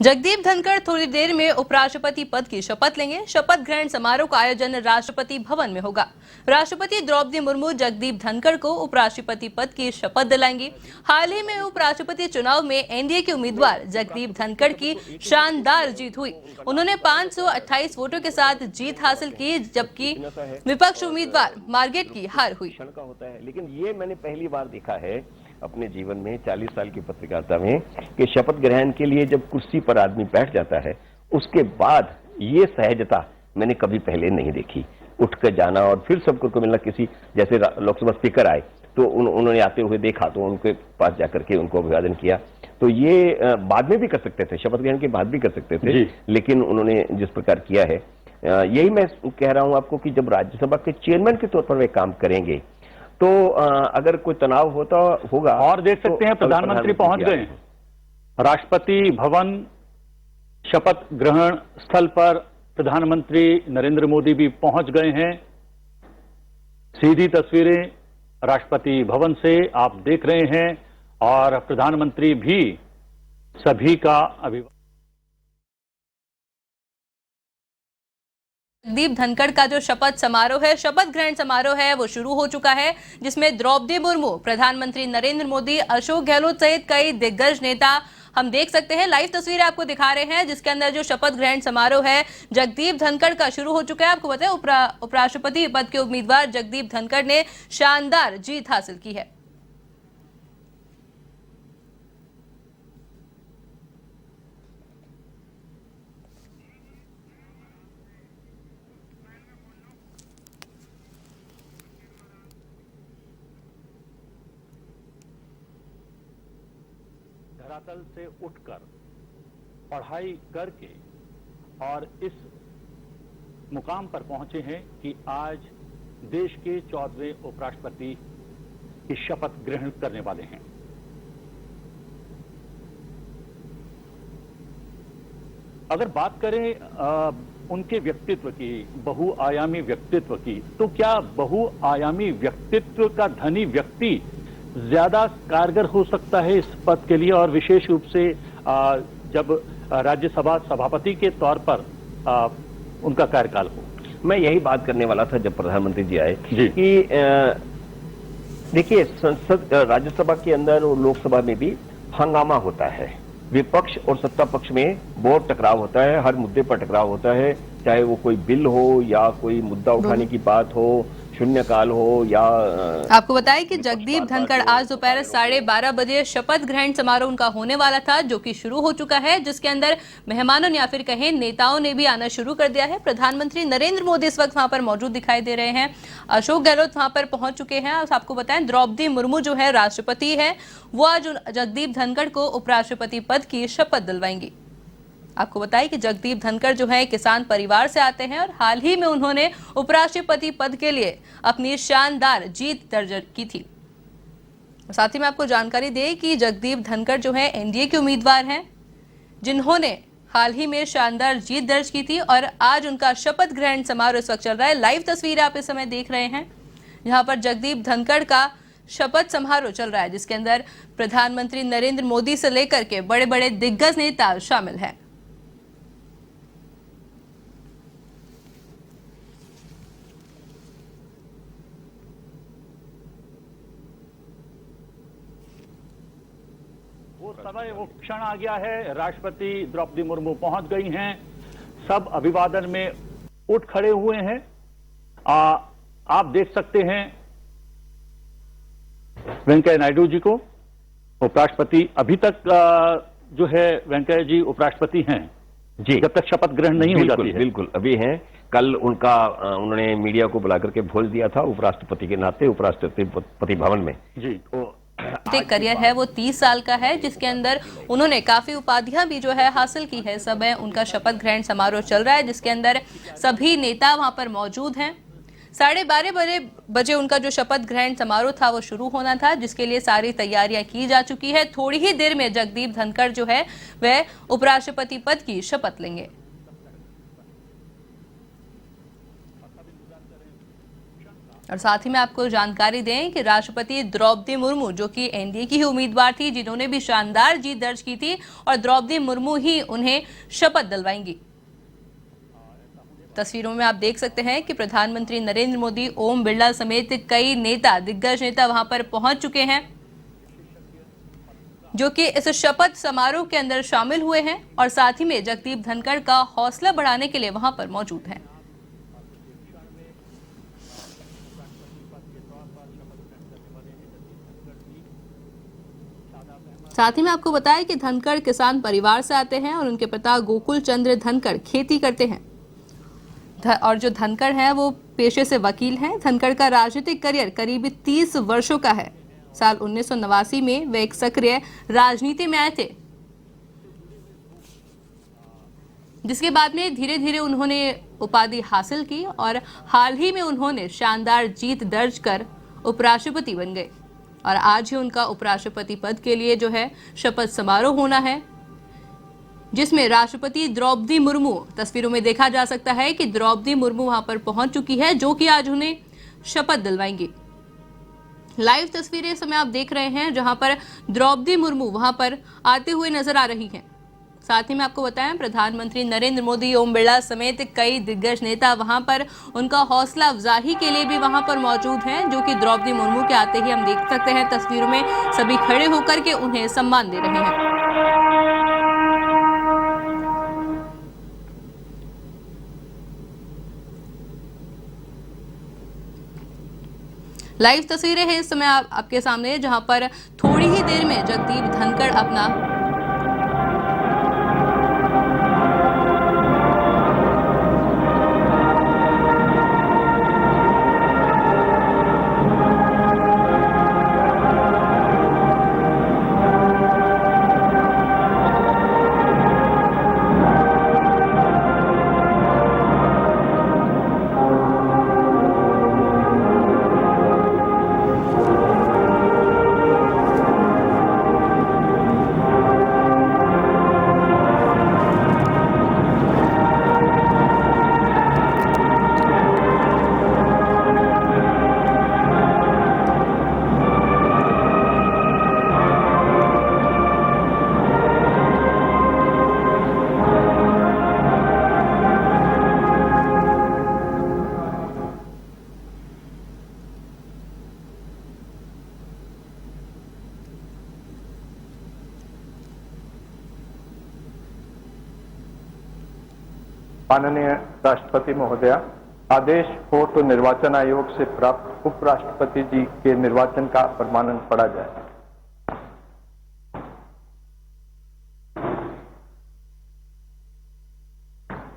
जगदीप धनखड़ थोड़ी देर में उपराष्ट्रपति पद की शपथ लेंगे। शपथ ग्रहण समारोह का आयोजन राष्ट्रपति भवन में होगा। राष्ट्रपति द्रौपदी मुर्मू जगदीप धनखड़ को उपराष्ट्रपति पद की शपथ दिलाएंगी। हाल ही में उपराष्ट्रपति चुनाव में एनडीए के उम्मीदवार जगदीप धनखड़ की शानदार जीत हुई। उन्होंने 528 वोटों के साथ जीत हासिल की, जबकि विपक्ष उम्मीदवार मार्गेट की हार हुई। लेकिन ये मैंने पहली बार देखा है अपने जीवन में 40 साल की पत्रकारिता में कि शपथ ग्रहण के लिए जब कुर्सी पर आदमी बैठ जाता है उसके बाद ये सहजता मैंने कभी पहले नहीं देखी। उठकर जाना और फिर सबको मिलना, किसी जैसे लोकसभा स्पीकर आए तो उन्होंने आते हुए देखा तो उनके पास जाकर के उनको अभिवादन किया। तो ये बाद में भी कर सकते थे, शपथ ग्रहण के बाद भी कर सकते थे, लेकिन उन्होंने जिस प्रकार किया है, यही मैं कह रहा हूं आपको कि जब राज्यसभा के चेयरमैन के तौर पर वे काम करेंगे तो अगर कोई तनाव होता होगा। और देख सकते हैं प्रधानमंत्री पहुंच गए राष्ट्रपति भवन। शपथ ग्रहण स्थल पर प्रधानमंत्री नरेंद्र मोदी भी पहुंच गए हैं। सीधी तस्वीरें राष्ट्रपति भवन से आप देख रहे हैं और प्रधानमंत्री भी सभी का अभिवादन। जगदीप धनखड़ का जो शपथ समारोह है, शपथ ग्रहण समारोह है, वो शुरू हो चुका है, जिसमें द्रौपदी मुर्मू, प्रधानमंत्री नरेंद्र मोदी, अशोक गहलोत सहित कई दिग्गज नेता हम देख सकते हैं। लाइव तस्वीरें आपको दिखा रहे हैं, जिसके अंदर जो शपथ ग्रहण समारोह है जगदीप धनखड़ का शुरू हो चुका है। आपको बताएं, उपराष्ट्रपति पद के उम्मीदवार जगदीप धनखड़ ने शानदार जीत हासिल की है। धरातल से उठकर पढ़ाई करके और इस मुकाम पर पहुंचे हैं कि आज देश के 14वें उपराष्ट्रपति की शपथ ग्रहण करने वाले हैं। अगर बात करें उनके व्यक्तित्व की, बहुआयामी व्यक्तित्व की, तो क्या बहुआयामी व्यक्तित्व का धनी व्यक्ति ज्यादा कारगर हो सकता है इस पद के लिए, और विशेष रूप से जब राज्यसभा सभापति के तौर पर उनका कार्यकाल हो? मैं यही बात करने वाला था जब प्रधानमंत्री जी आए कि देखिए, संसद राज्यसभा के अंदर और लोकसभा में भी हंगामा होता है। विपक्ष और सत्ता पक्ष में बहुत टकराव होता है, हर मुद्दे पर टकराव होता है, चाहे वो कोई बिल हो या कोई मुद्दा उठाने की बात हो, शून्यकाल हो या। आपको बताएं कि जगदीप धनखड़ आज दोपहर 12:30 बजे शपथ ग्रहण समारोह उनका होने वाला था, जो कि शुरू हो चुका है, जिसके अंदर मेहमानों या फिर कहें नेताओं ने भी आना शुरू कर दिया है। प्रधानमंत्री नरेंद्र मोदी इस वक्त वहां पर मौजूद दिखाई दे रहे हैं। अशोक गहलोत वहां पर पहुंच चुके हैं। आपको बताएं, द्रौपदी मुर्मू जो है राष्ट्रपति है, वो आज जगदीप धनखड़ को उपराष्ट्रपति पद की शपथ दिलवाएंगी। आपको बताएं कि जगदीप धनखड़ जो है किसान परिवार से आते हैं और हाल ही में उन्होंने उपराष्ट्रपति पद के लिए अपनी शानदार जीत दर्ज की थी। साथ ही में आपको जानकारी दें कि जगदीप धनखड़ जो है एनडीए के उम्मीदवार हैं, जिन्होंने हाल ही में शानदार जीत दर्ज की थी और आज उनका शपथ ग्रहण समारोह इस वक्त चल रहा है। लाइव तस्वीर आप इस समय देख रहे हैं, जहां पर जगदीप धनखड़ का शपथ समारोह चल रहा है, जिसके अंदर प्रधानमंत्री नरेंद्र मोदी से लेकर के बड़े बड़े दिग्गज नेता शामिल हैं। वो समय, वो क्षण आ गया है। राष्ट्रपति द्रौपदी मुर्मू पहुंच गई हैं, सब अभिवादन में उठ खड़े हुए हैं। आप देख सकते हैं वेंकैया नायडू जी को, उपराष्ट्रपति। अभी तक जो है वेंकैया जी उपराष्ट्रपति हैं जी, जब तक शपथ ग्रहण नहीं हो जाती है। बिल्कुल अभी हैं। कल उन्होंने मीडिया को बुला करके भोज दिया था उपराष्ट्रपति के नाते उपराष्ट्रपति भवन में जी। करियर है वो 30 साल का है, जिसके अंदर उन्होंने काफी उपाधियां भी जो है हासिल की है। सब है, उनका शपथ ग्रहण समारोह चल रहा है, जिसके अंदर सभी नेता वहां पर मौजूद हैं। 12:30 बजे उनका जो शपथ ग्रहण समारोह था वो शुरू होना था, जिसके लिए सारी तैयारियां की जा चुकी है। थोड़ी ही देर में जगदीप धनखड़ जो है वह उपराष्ट्रपति पद की शपथ लेंगे। और साथ ही में आपको जानकारी दें कि राष्ट्रपति द्रौपदी मुर्मू, जो कि एनडीए की ही उम्मीदवार थी, जिन्होंने भी शानदार जीत दर्ज की थी, और द्रौपदी मुर्मू ही उन्हें शपथ दिलवाएंगी। तस्वीरों में आप देख सकते हैं कि प्रधानमंत्री नरेंद्र मोदी, ओम बिरला समेत कई नेता, दिग्गज नेता वहां पर पहुंच चुके हैं, जो कि इस शपथ समारोह के अंदर शामिल हुए हैं और साथ ही में जगदीप धनखड़ का हौसला बढ़ाने के लिए वहां पर मौजूद हैं। साथ ही में आपको बताया कि धनखड़ किसान परिवार से आते हैं और उनके पिता गोकुल चंद्र धनखड़ खेती करते हैं, और जो धनखड़ हैं वो पेशे से वकील हैं। धनखड़ का राजनीतिक करियर करीब 30 वर्षों का है। साल 1989 में वे एक सक्रिय राजनीति में आए थे, जिसके बाद में धीरे धीरे उन्होंने उपाधि हासिल की और हाल ही में उन्होंने शानदार जीत दर्ज कर उपराष्ट्रपति बन गए। और आज ही उनका उपराष्ट्रपति पद के लिए जो है शपथ समारोह होना है, जिसमें राष्ट्रपति द्रौपदी मुर्मू, तस्वीरों में देखा जा सकता है कि द्रौपदी मुर्मू वहां पर पहुंच चुकी है, जो कि आज उन्हें शपथ दिलवाएंगी। लाइव तस्वीरें इस समय आप देख रहे हैं, जहां पर द्रौपदी मुर्मू वहां पर आते हुए नजर आ रही हैं। साथ ही में आपको बताएं, प्रधानमंत्री नरेंद्र मोदी, ओम बिरला समेत कई दिग्गज नेता वहां पर उनका हौसला अफजाई के लिए भी वहां पर मौजूद हैं, जो कि द्रौपदी मुर्मू के आते ही हम देख सकते हैं तस्वीरों में सभी खड़े होकर के उन्हें सम्मान दे रहे हैं। लाइव तस्वीरें हैं इस समय आपके सामने, जहां पर थोड़ी ही देर में जगदीप धनखड़ अपना माननीय राष्ट्रपति महोदया, आदेश हो तो निर्वाचन आयोग से प्राप्त उपराष्ट्रपति जी के निर्वाचन का प्रमाणन पढ़ा जाए।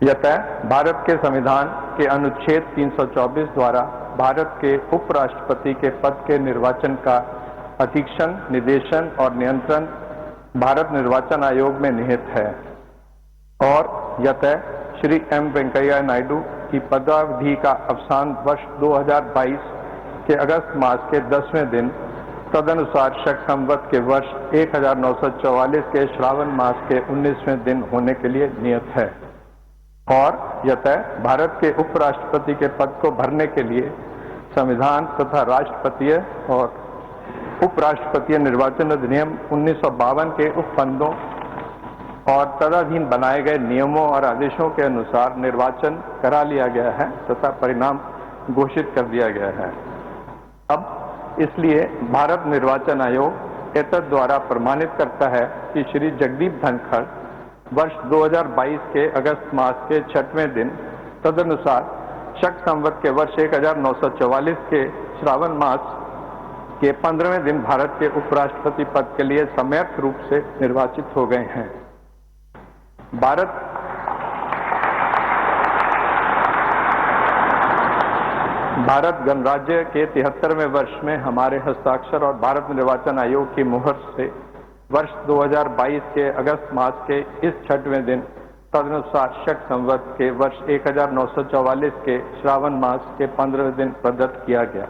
यतः भारत के संविधान के अनुच्छेद 324 द्वारा भारत के उपराष्ट्रपति के पद के निर्वाचन का अधीक्षण, निर्देशन और नियंत्रण भारत निर्वाचन आयोग में निहित है, और यतः श्री एम वेंकैया नायडू की पदावधि का अवसान वर्ष 2022 के अगस्त मास के 10वें दिन, तदनुसार शक संवत के वर्ष 1944 के श्रावण मास के 19वें दिन होने के लिए नियत है। और यतः भारत के उपराष्ट्रपति के पद को भरने के लिए संविधान तथा राष्ट्रपतीय और उपराष्ट्रपतीय निर्वाचन अधिनियम 1952 के उपबंधों और तदाधीन बनाए गए नियमों और आदेशों के अनुसार निर्वाचन करा लिया गया है तथा परिणाम घोषित कर दिया गया है। अब इसलिए भारत निर्वाचन आयोग एतद द्वारा प्रमाणित करता है कि श्री जगदीप धनखड़ वर्ष 2022 के अगस्त मास के 6वें दिन, तदनुसार शक संवत के वर्ष 1944 के श्रावण मास के 15वें दिन भारत के उपराष्ट्रपति पद के लिए सम्यक रूप से निर्वाचित हो गए हैं। भारत गणराज्य के 73वें वर्ष में हमारे हस्ताक्षर और भारत निर्वाचन आयोग की मुहर से वर्ष 2022 के अगस्त मास के इस 6वें दिन, तदनुसार शक संवत के वर्ष 1944 के श्रावण मास के 15वें दिन प्रदत्त किया गया।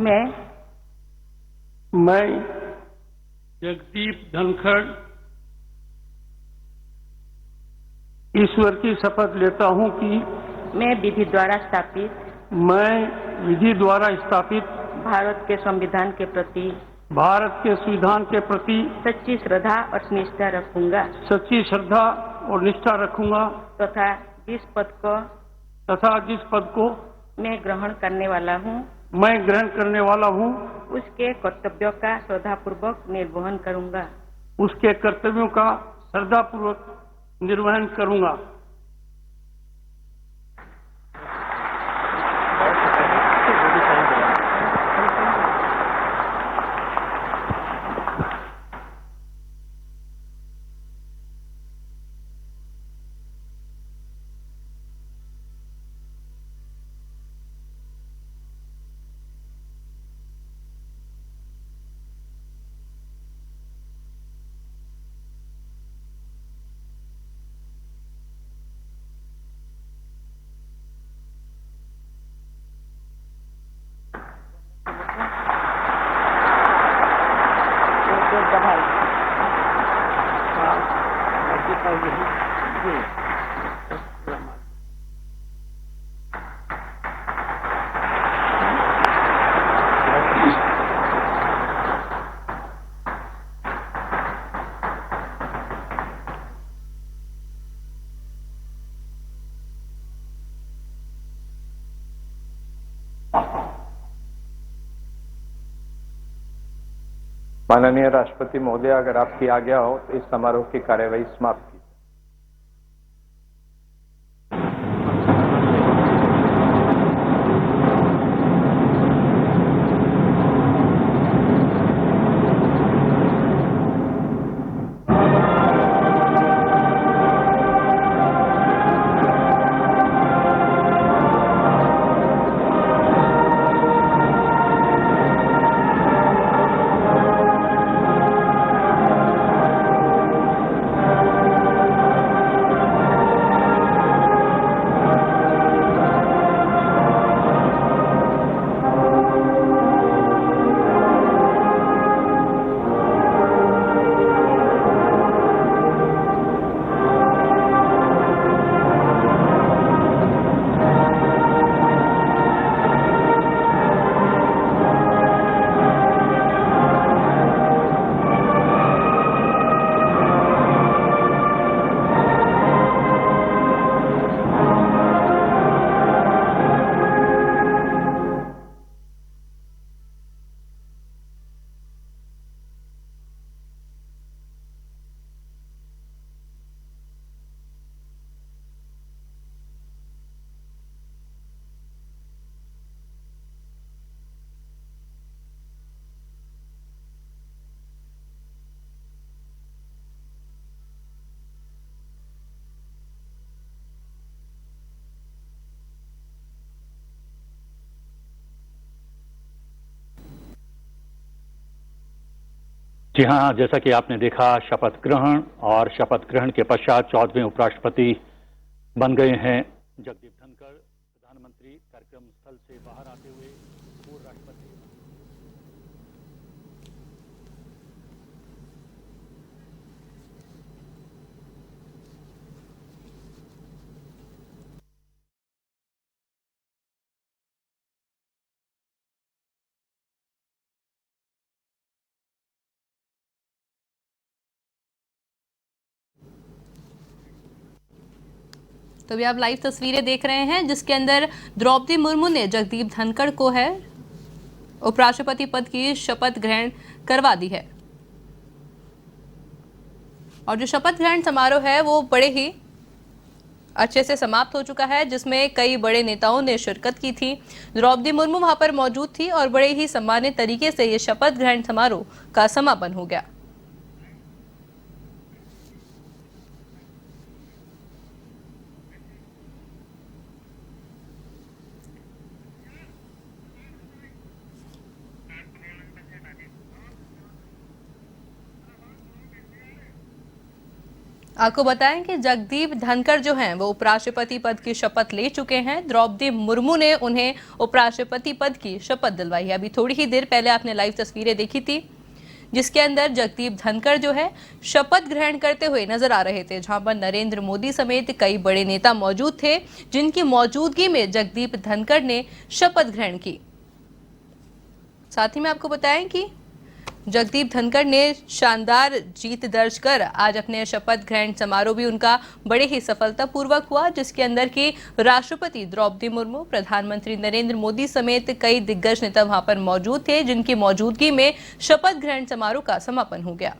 मैं मैं जगदीप धनखड़ ईश्वर की शपथ लेता हूं कि मैं विधि द्वारा स्थापित मैं विधि द्वारा स्थापित भारत के संविधान के प्रति भारत के संविधान के प्रति सच्ची श्रद्धा और निष्ठा रखूंगा सच्ची श्रद्धा और निष्ठा रखूंगा तथा जिस पद को मैं ग्रहण करने वाला हूँ उसके कर्तव्यों का श्रद्धापूर्वक निर्वहन करूंगा उसके कर्तव्यों का श्रद्धापूर्वक निर्वहन करूंगा। माननीय राष्ट्रपति महोदय, अगर आपकी आज्ञा हो तो इस समारोह की कार्यवाही समाप्त की। जी हाँ, जैसा कि आपने देखा शपथ ग्रहण और शपथ ग्रहण के पश्चात 14वें उपराष्ट्रपति बन गए हैं जगदीप धनखड़। प्रधानमंत्री कार्यक्रम स्थल से बाहर आते हुए पूर्व राष्ट्रपति तो अभी आप लाइव तस्वीरें देख रहे हैं जिसके अंदर द्रौपदी मुर्मू ने जगदीप धनखड़ को है उपराष्ट्रपति पद की शपथ ग्रहण करवा दी है। और जो शपथ ग्रहण समारोह है वो बड़े ही अच्छे से समाप्त हो चुका है, जिसमें कई बड़े नेताओं ने शिरकत की थी। द्रौपदी मुर्मू वहां पर मौजूद थी और बड़े ही सम्मानित तरीके से ये शपथ ग्रहण समारोह का समापन हो गया। आपको बताएं कि जगदीप धनखड़ जो हैं वो उपराष्ट्रपति पद की शपथ ले चुके हैं। द्रौपदी मुर्मू ने उन्हें उपराष्ट्रपति पद की शपथ दिलवाई है। अभी थोड़ी ही देर पहले आपने लाइव तस्वीरें देखी थी जिसके अंदर जगदीप धनखड़ जो है शपथ ग्रहण करते हुए नजर आ रहे थे, जहां पर नरेंद्र मोदी समेत कई बड़े नेता मौजूद थे, जिनकी मौजूदगी में जगदीप धनखड़ ने शपथ ग्रहण की। साथ ही में आपको बताएं कि जगदीप धनखड़ ने शानदार जीत दर्ज कर आज अपने शपथ ग्रहण समारोह भी उनका बड़े ही सफलतापूर्वक हुआ, जिसके अंदर की राष्ट्रपति द्रौपदी मुर्मू, प्रधानमंत्री नरेंद्र मोदी समेत कई दिग्गज नेता वहां पर मौजूद थे, जिनकी मौजूदगी में शपथ ग्रहण समारोह का समापन हो गया।